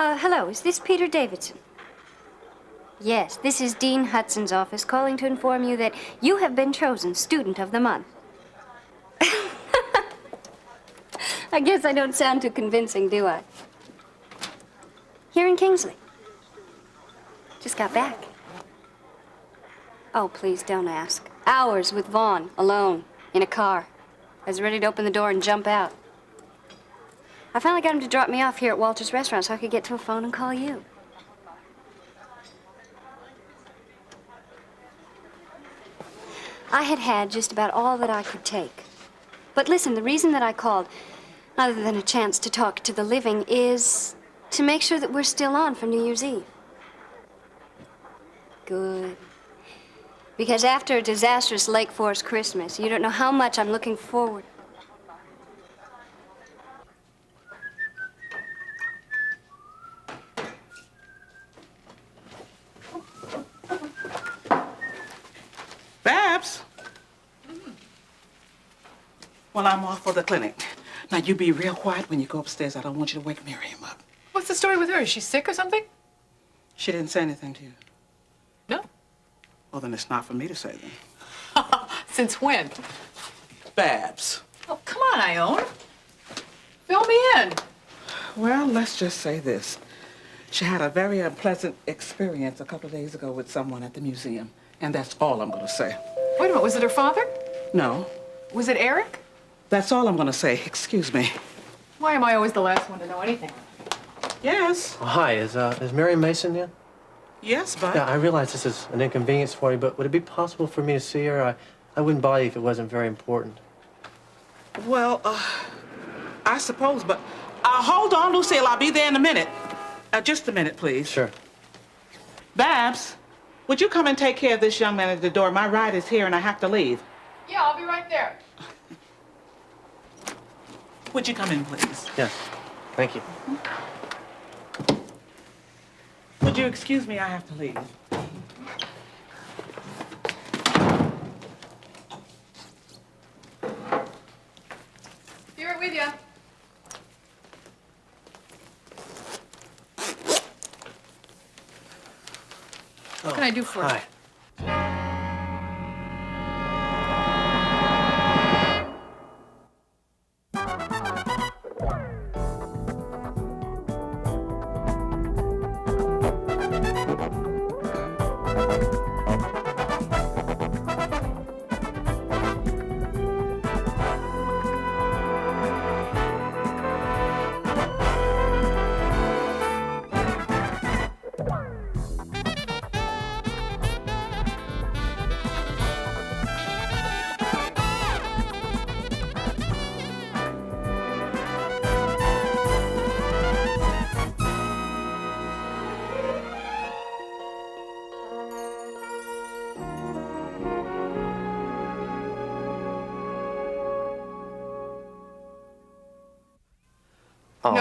Hello, is this Peter Davidson? Yes, this is Dean Hudson's office calling to inform you that you have been chosen Student of the Month. I guess I don't sound too convincing, do I? Here in Kingsley. Just got back. Oh, please don't ask. Hours with Vaughn, alone, in a car. I was ready to open the door and jump out. I finally got him to drop me off here at Walter's restaurant so I could get to a phone and call you. I had had just about all that I could take. But listen, the reason that I called, other than a chance to talk to the living, is to make sure that we're still on for New Year's Eve. Good. Because after a disastrous Lake Forest Christmas, you don't know how much I'm looking forward. Babs? Well, I'm off for the clinic. Now, you be real quiet when you go upstairs. I don't want you to wake Miriam up. What's the story with her? Is she sick or something? She didn't say anything to you. No. Well, then it's not for me to say then. Since when? Babs. Oh, come on, Ione. Fill me in. Well, let's just say this. She had a very unpleasant experience a couple of days ago with someone at the museum. And that's all I'm going to say. Wait a minute, was it her father? No. Was it Eric? That's all I'm going to say. Excuse me. Why am I always the last one to know anything? Yes. Oh, hi, is Miriam Mason in? Yes, but... Yeah, I realize this is an inconvenience for you, but would it be possible for me to see her? I wouldn't bother you if it wasn't very important. Well, I suppose, but... hold on, Lucille. I'll be there in a minute. Just a minute, please. Sure. Babs, would you come and take care of this young man at the door? My ride is here and I have to leave. Yeah, I'll be right there. Would you come in, please? Yes. Thank you. Would you excuse me? I have to leave. Be right with you. What can I do for you? Hi.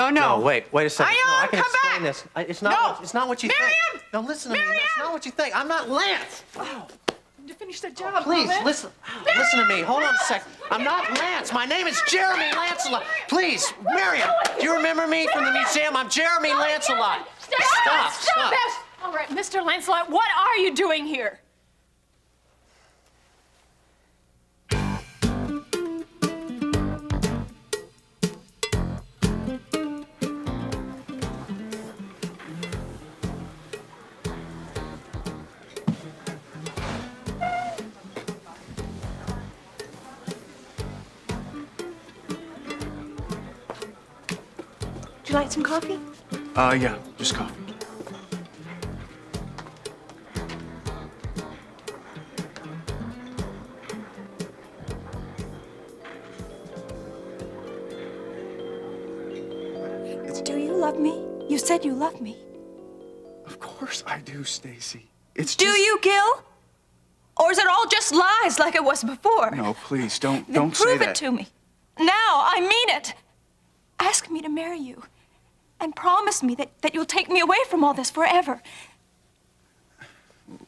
Oh, No. wait a second. Ione, No, I can come explain back! this. It's No. not. It's not what you Miriam! think. No, listen to me. Miriam! That's not what you think. I'm not Lance. To finish the job, Please Mom. listen. Listen to me. Hold on a sec. I'm not Lance. My name is Jeremy Lancelot. Please, Miriam. Do you remember me from the museum? I'm Jeremy Lancelot. Stop. All right, Mr. Lancelot, what are you doing here? Would you like some coffee? Yeah, just coffee. Do you love me? You said you loved me. Of course I do, Stacy. It's Do just... you, Gil? Or is it all just lies like it was before? No, please, don't Then say prove that. it to me. Now, I mean it. Ask me to marry you. And promise me that you'll take me away from all this forever.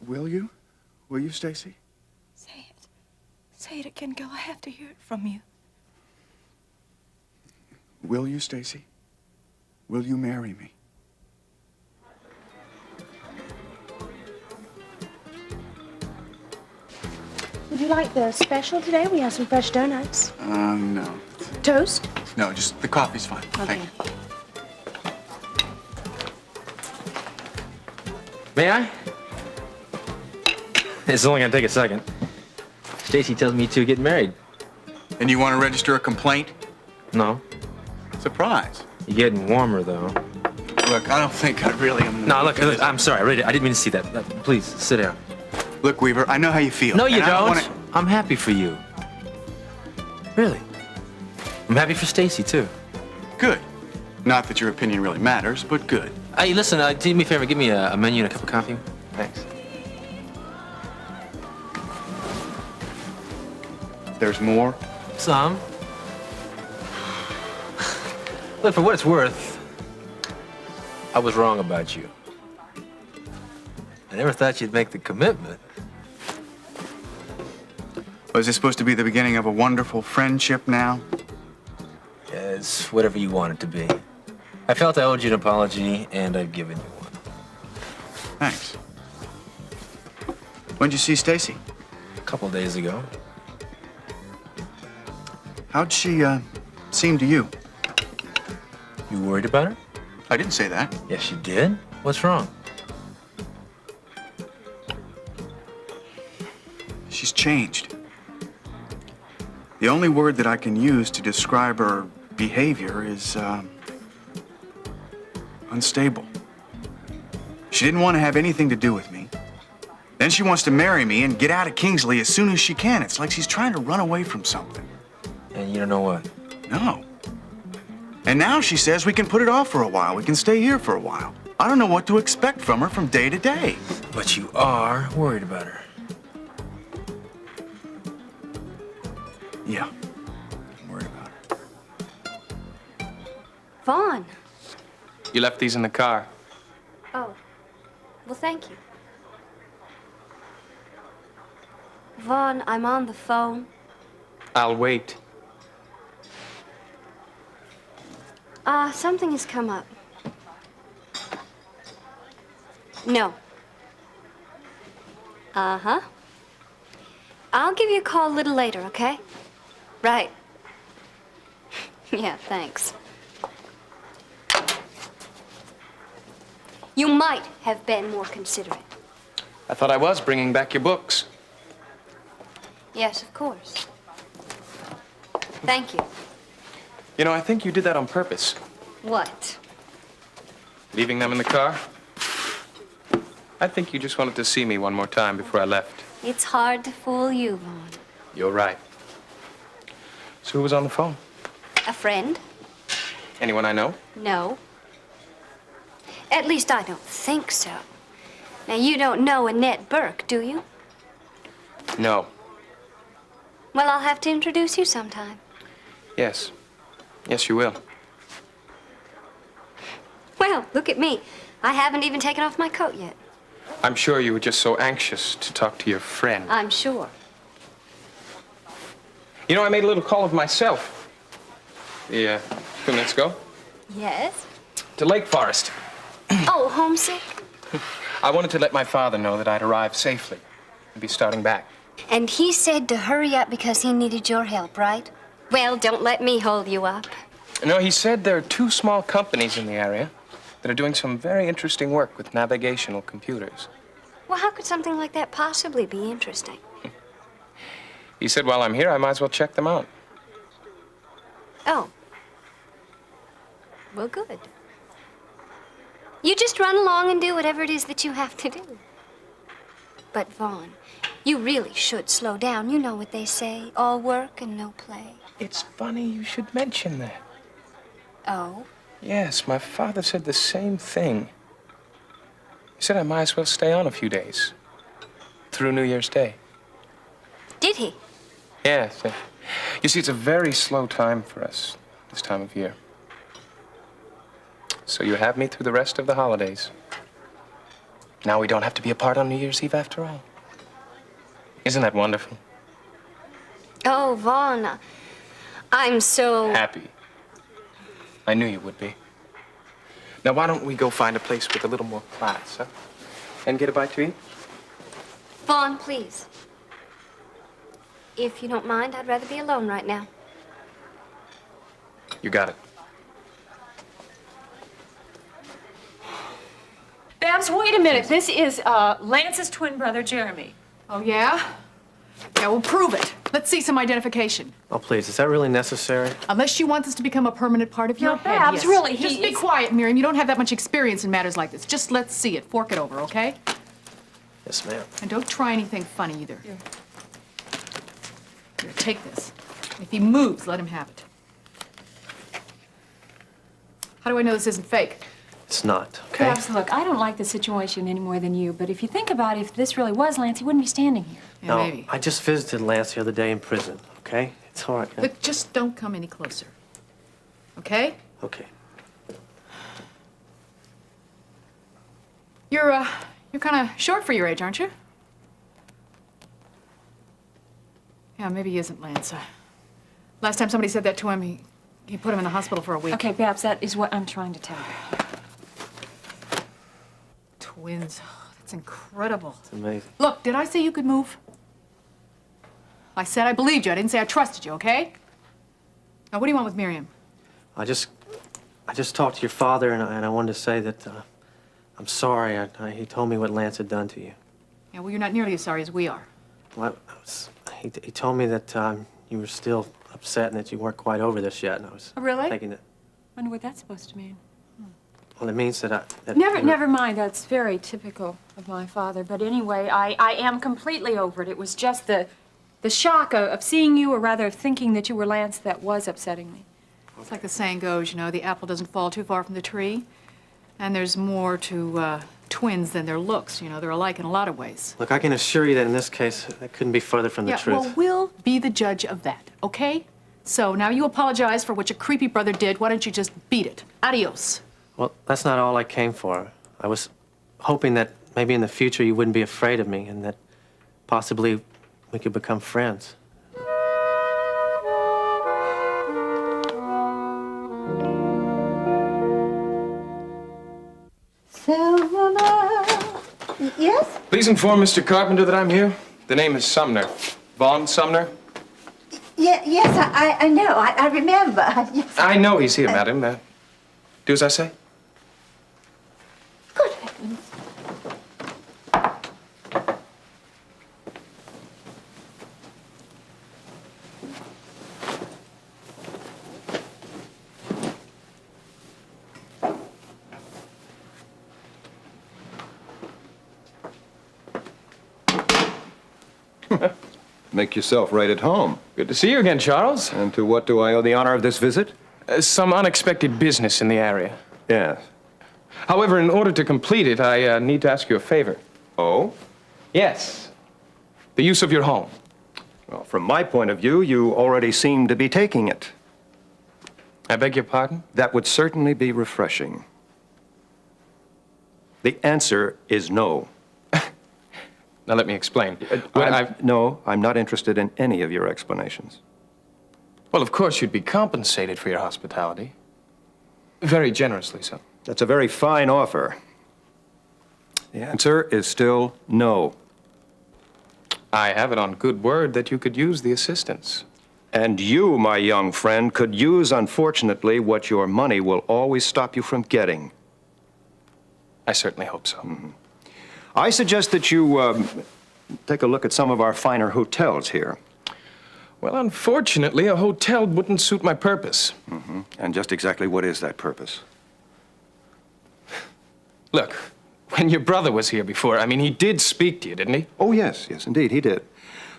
Will you? Will you, Stacy? Say it. Say it again, Gil. I have to hear it from you. Will you, Stacy? Will you marry me? Would you like the special today? We have some fresh donuts. No. Toast? No, just the coffee's fine. Thank you. May I? It's only gonna take a second. Stacy tells me to get married. And you want to register a complaint? No. Surprise. You're getting warmer, though. Look, I don't think I really am. No, look, I'm sorry. I didn't mean to see that. Please, sit down. Look, Weaver, I know how you feel. No, you and I don't. wanna- I'm happy for you. Really. I'm happy for Stacy, too. Good. Not that your opinion really matters, but good. Hey, listen, do me a favor. Give me a menu and a cup of coffee. Thanks. There's more. Some. Look, for what it's worth, I was wrong about you. I never thought you'd make the commitment. Was this supposed to be the beginning of a wonderful friendship now? Yeah, it's whatever you want it to be. I felt I owed you an apology, and I've given you one. Thanks. When'd you see Stacy? A couple days ago. How'd she, seem to you? You worried about her? I didn't say that. Yes, you did. What's wrong? She's changed. The only word that I can use to describe her behavior is, unstable. She didn't want to have anything to do with me. Then she wants to marry me and get out of Kingsley as soon as she can. It's like she's trying to run away from something. And you don't know what? No. And now she says we can put it off for a while. We can stay here for a while. I don't know what to expect from her from day to day. But you are worried about her. Yeah. I'm worried about her. Vaughn. You left these in the car. Oh. Well, thank you. Vaughn, I'm on the phone. I'll wait. Something has come up. No. Uh-huh. I'll give you a call a little later, okay? Right. Yeah, thanks. You might have been more considerate. I thought I was bringing back your books. Yes, of course. Thank you. You know, I think you did that on purpose. What? Leaving them in the car? I think you just wanted to see me one more time before I left. It's hard to fool you, Vaughn. You're right. So who was on the phone? A friend? Anyone I know? No. At least I don't think so. Now, you don't know Annette Burke, do you? No. Well, I'll have to introduce you sometime. Yes. Yes, you will. Well, look at me. I haven't even taken off my coat yet. I'm sure you were just so anxious to talk to your friend. I'm sure. You know, I made a little call of myself. A few minutes ago. Yes? To Lake Forest. Oh, homesick? I wanted to let my father know that I'd arrived safely and be starting back. And he said to hurry up because he needed your help, right? Well, don't let me hold you up. No, he said there are 2 small companies in the area that are doing some very interesting work with navigational computers. Well, how could something like that possibly be interesting? He said while I'm here, I might as well check them out. Oh. Well, good. You just run along and do whatever it is that you have to do. But, Vaughn, you really should slow down. You know what they say, all work and no play. It's funny you should mention that. Oh? Yes, my father said the same thing. He said I might as well stay on a few days. Through New Year's Day. Did he? Yes. You see, it's a very slow time for us this time of year. So you have me through the rest of the holidays. Now we don't have to be apart on New Year's Eve after all. Isn't that wonderful? Oh, Vaughn, I'm so... Happy. I knew you would be. Now, why don't we go find a place with a little more class, huh? And get a bite to eat? Vaughn, please. if you don't mind, I'd rather be alone right now. You got it. Babs, wait a minute. This is Lance's twin brother, Jeremy. Oh, yeah? Yeah, we'll prove it. Let's see some identification. Oh, please, is that really necessary? Unless you want this to become a permanent part of your head, Babs, yes. really, Just be quiet, Miriam. You don't have that much experience in matters like this. Just let's see it. Fork it over, okay? Yes, ma'am. And don't try anything funny either. Here, take this. If he moves, let him have it. How do I know this isn't fake? It's not, okay? Babs, look, I don't like the situation any more than you, but if you think about it, if this really was Lance, he wouldn't be standing here. Yeah, No, maybe. I just visited Lance the other day in prison, okay? It's all right. Look, just don't come any closer. Okay? Okay. You're kind of short for your age, aren't you? Yeah, maybe he isn't Lance. Last time somebody said that to him, he put him in the hospital for a week. Okay, Babs, that is what I'm trying to tell you. Twins. Oh, that's incredible. It's amazing. Look, did I say you could move? I said I believed you. I didn't say I trusted you, okay? Now, what do you want with Miriam? I just talked to your father, and I wanted to say that I'm sorry. He told me what Lance had done to you. Yeah, well, you're not nearly as sorry as we are. Well, he told me that you were still upset and that you weren't quite over this yet, and I was Really? thinking that. Wonder what that's supposed to mean. Well, it means that Never mind. That's very typical of my father. But anyway, I am completely over it. It was just the shock of seeing you, or rather of thinking that you were Lance, that was upsetting me. It's like the saying goes, you know, the apple doesn't fall too far from the tree. And there's more to twins than their looks. You know, they're alike in a lot of ways. Look, I can assure you that in this case, that couldn't be further from the truth. Well, we'll be the judge of that, okay? So now you apologize for what your creepy brother did. Why don't you just beat it? Adios. Well, that's not all I came for. I was hoping that maybe in the future you wouldn't be afraid of me and that possibly we could become friends. Yes? Please inform Mr. Carpenter that I'm here. The name is Sumner. Vaughn Sumner. Yes, I know. I remember. Yes. I know he's here, madam. Do as I say. Good heavens. Make yourself right at home. Good to see you again, Charles. And to what do I owe the honor of this visit? Some unexpected business in the area. Yes. However, in order to complete it, I need to ask you a favor. Oh? Yes. The use of your home. Well, from my point of view, you already seem to be taking it. I beg your pardon? That would certainly be refreshing. The answer is no. Now, let me explain. No, I'm not interested in any of your explanations. Well, of course, you'd be compensated for your hospitality. Very generously so. That's a very fine offer. The answer is still no. I have it on good word that you could use the assistance. And you, my young friend, could use, unfortunately, what your money will always stop you from getting. I certainly hope so. Mm-hmm. I suggest that you take a look at some of our finer hotels here. Well, unfortunately, a hotel wouldn't suit my purpose. Mm-hmm. And just exactly what is that purpose? Look, when your brother was here before, I mean, he did speak to you, didn't he? Oh, yes, indeed, he did.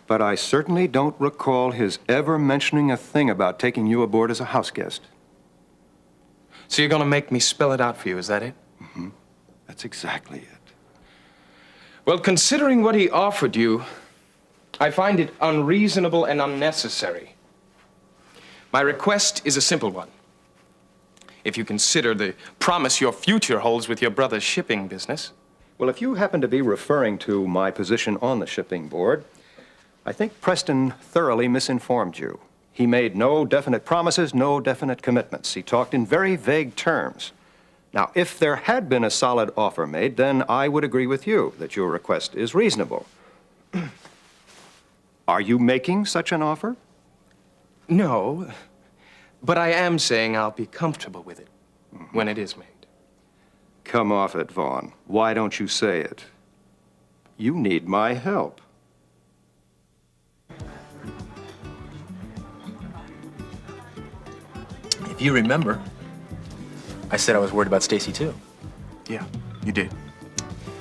But I certainly don't recall his ever mentioning a thing about taking you aboard as a house guest. So you're gonna make me spell it out for you, is that it? Mm-hmm. That's exactly it. Well, considering what he offered you, I find it unreasonable and unnecessary. My request is a simple one. If you consider the promise your future holds with your brother's shipping business. Well, if you happen to be referring to my position on the shipping board, I think Preston thoroughly misinformed you. He made no definite promises, no definite commitments. He talked in very vague terms. Now, if there had been a solid offer made, then I would agree with you that your request is reasonable. Are you making such an offer? No, but I am saying I'll be comfortable with it when it is made. Come off it, Vaughn. Why don't you say it? You need my help. If you remember, I said I was worried about Stacy too. Yeah, you did.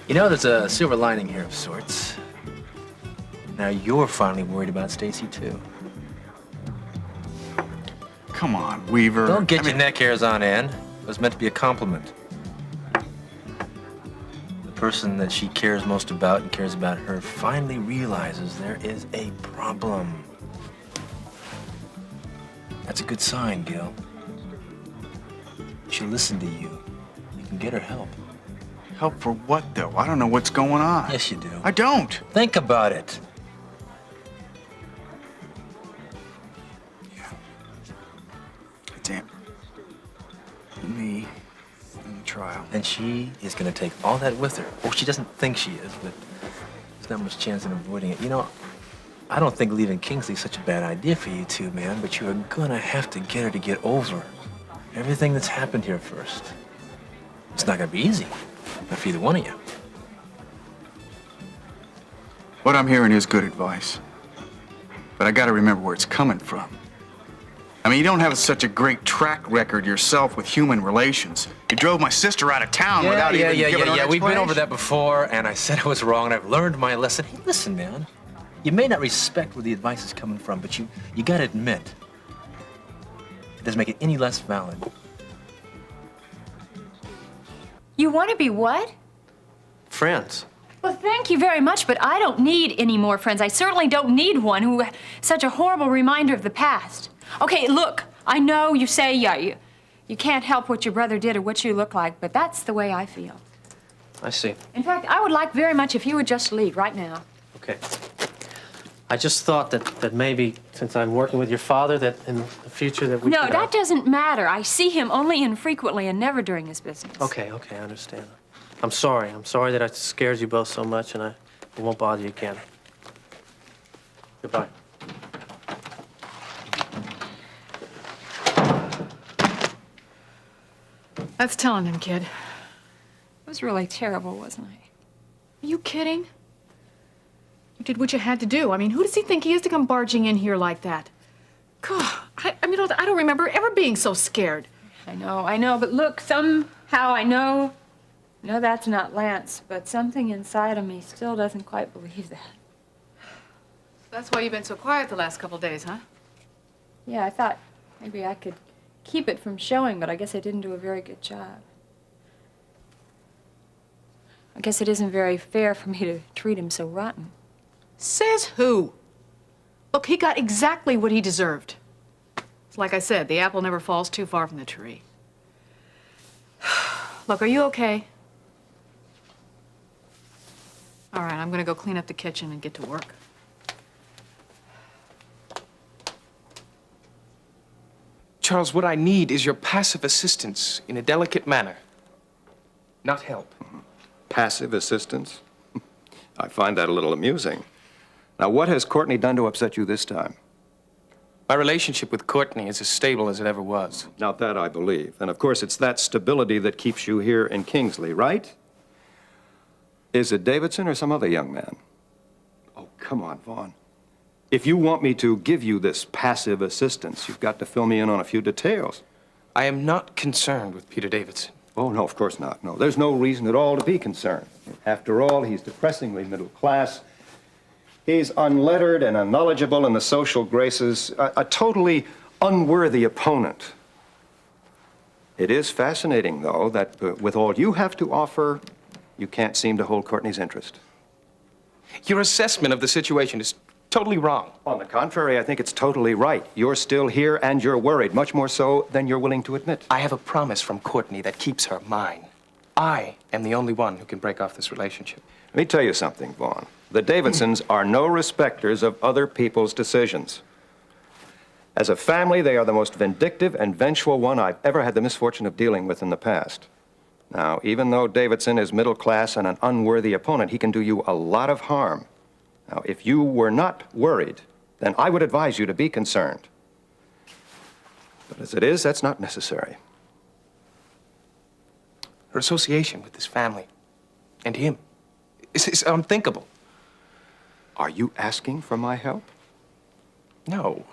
You know, there's a silver lining here of sorts. Now you're finally worried about Stacy too. Come on, Weaver. Don't get your neck hairs on end. It was meant to be a compliment. The person that she cares most about and cares about her finally realizes there is a problem. That's a good sign, Gil. She'll listen to you. You can get her help. Help for what, though? I don't know what's going on. Yes, you do. I don't. Think about it. It's Amber. Me. In the trial. And she is going to take all that with her. Oh, she doesn't think she is, but there's not much chance in avoiding it. You know, I don't think leaving Kingsley is such a bad idea for you two, man, but you're going to have to get her to get over everything that's happened here first. It's not going to be easy. Not for either one of you. What I'm hearing is good advice. But I gotta remember where it's coming from. I mean, you don't have such a great track record yourself with human relations. You drove my sister out of town without even giving her an Yeah. We've been over explanation. that before, and I said I was wrong, and I've learned my lesson. Hey, listen, man. You may not respect where the advice is coming from, but you gotta admit, it doesn't make it any less valid. You want to be what? Friends. Well, thank you very much, but I don't need any more friends. I certainly don't need one who such a horrible reminder of the past. Okay, look, I know you say you can't help what your brother did or what you look like, but that's the way I feel. I see. In fact, I would like very much if you would just leave right now. Okay. I just thought that maybe, since I'm working with your father, that in the future that we No, could, that doesn't matter. I see him only infrequently and never during his business. Okay, I understand. I'm sorry. I'm sorry that I scared you both so much, and I won't bother you again. Goodbye. That's telling him, kid. It was really terrible, wasn't I? Are you kidding? You did what you had to do. I mean, who does he think he is to come barging in here like that? God, I mean, I don't remember ever being so scared. I know, but look, somehow I know that's not Lance, but something inside of me still doesn't quite believe that. That's why you've been so quiet the last couple days, huh? Yeah, I thought maybe I could keep it from showing, but I guess I didn't do a very good job. I guess it isn't very fair for me to treat him so rotten. Says who? Look, he got exactly what he deserved. It's like I said, the apple never falls too far from the tree. Look, are you okay? All right, I'm gonna go clean up the kitchen and get to work. Charles, what I need is your passive assistance in a delicate manner, not help. Passive assistance? I find that a little amusing. Now, what has Courtney done to upset you this time? My relationship with Courtney is as stable as it ever was. Now, that I believe. And of course, it's that stability that keeps you here in Kingsley, right? Is it Davidson or some other young man? Oh, come on, Vaughn. If you want me to give you this passive assistance, you've got to fill me in on a few details. I am not concerned with Peter Davidson. Oh, no, of course not. No, there's no reason at all to be concerned. After all, he's depressingly middle class. He's unlettered and unknowledgeable in the social graces, a totally unworthy opponent. It is fascinating, though, that with all you have to offer, you can't seem to hold Courtney's interest. Your assessment of the situation is totally wrong. On the contrary, I think it's totally right. You're still here and you're worried, much more so than you're willing to admit. I have a promise from Courtney that keeps her mine. I am the only one who can break off this relationship. Let me tell you something, Vaughn. The Davidsons are no respecters of other people's decisions. As a family, they are the most vindictive and vengeful one I've ever had the misfortune of dealing with in the past. Now, even though Davidson is middle class and an unworthy opponent, he can do you a lot of harm. Now, if you were not worried, then I would advise you to be concerned. But as it is, that's not necessary. Her association with this family and him is unthinkable. Are you asking for my help? No.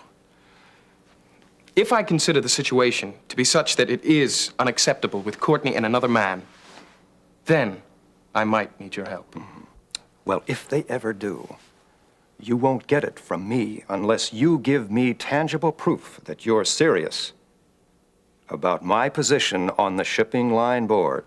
If I consider the situation to be such that it is unacceptable with Courtney and another man, then I might need your help. Well, if they ever do, you won't get it from me unless you give me tangible proof that you're serious about my position on the shipping line board.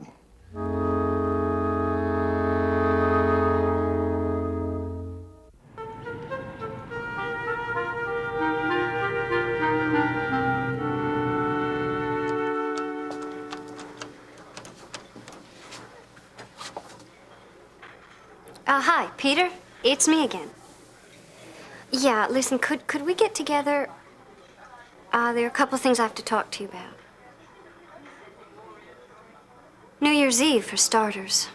Hi, Peter. It's me again. Yeah, listen, could we get together? There are a couple things I have to talk to you about. New Year's Eve, for starters.